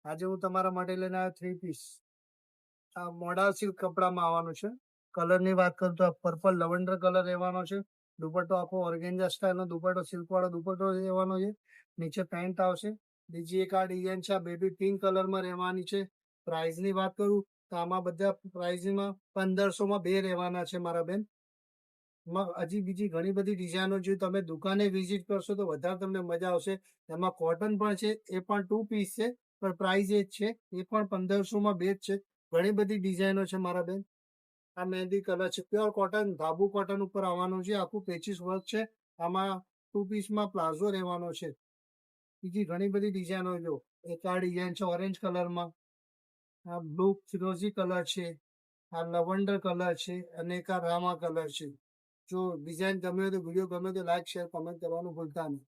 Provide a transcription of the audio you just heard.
આજે હું તમારા માટે લઈને આવ્યો 3 પીસ. આ મોડા સિલ્ક કપડામાં આવવાનું છે. કલરની વાત કરું તો આ પર્પલ લવંડર કલર રહેવાનો છે. દુપટ્ટો આખો ઓર્ગેન્ઝા સ્ટાઇલનો દુપટ્ટો, સિલ્ક વાળો દુપટ્ટો રહેવાનો છે. નીચે પેન્ટ આવશે. બીજી એક આ ડિઝાઇન છે, આ બેબી પિંક કલરમાં રહેવાની છે. પ્રાઇસની વાત કરું તો આમાં બધા પ્રાઇસમાં 1500માં 2 રહેવાના છે મારા બેન. હજી બીજી ઘણી બધી ડિઝાઇનો છે. તમે દુકાને વિઝિટ કરશો તો વધારે તમને મજા આવશે. એમાં કોટન પણ છે, એ પણ 2 પીસ છે, પણ પ્રાઇસ એ જ છે. એ પણ 1500માં 2 જ છે. ઘણી બધી ડિઝાઇનો છે મારા બેન. આ મહેંદી કલર છે, પ્યોર કોટન ધાબુ કોટન ઉપર આવવાનું છે. આખું પેચીસ વર્ક છે. આમાં 2 પીસમાં પ્લાઝો રહેવાનો છે. બીજી ઘણી બધી ડિઝાઇનો જો, એક આ ડિઝાઇન છે ઓરેન્જ કલરમાં, આ બ્લુ ફિરોઝી કલર છે, આ લવંડર કલર છે, અને એક આ રામા કલર છે. જો ડિઝાઇન ગમે તો વિડીયો ગમે તો લાઈક શેર કમેન્ટ કરવાનું ભૂલતા નહીં.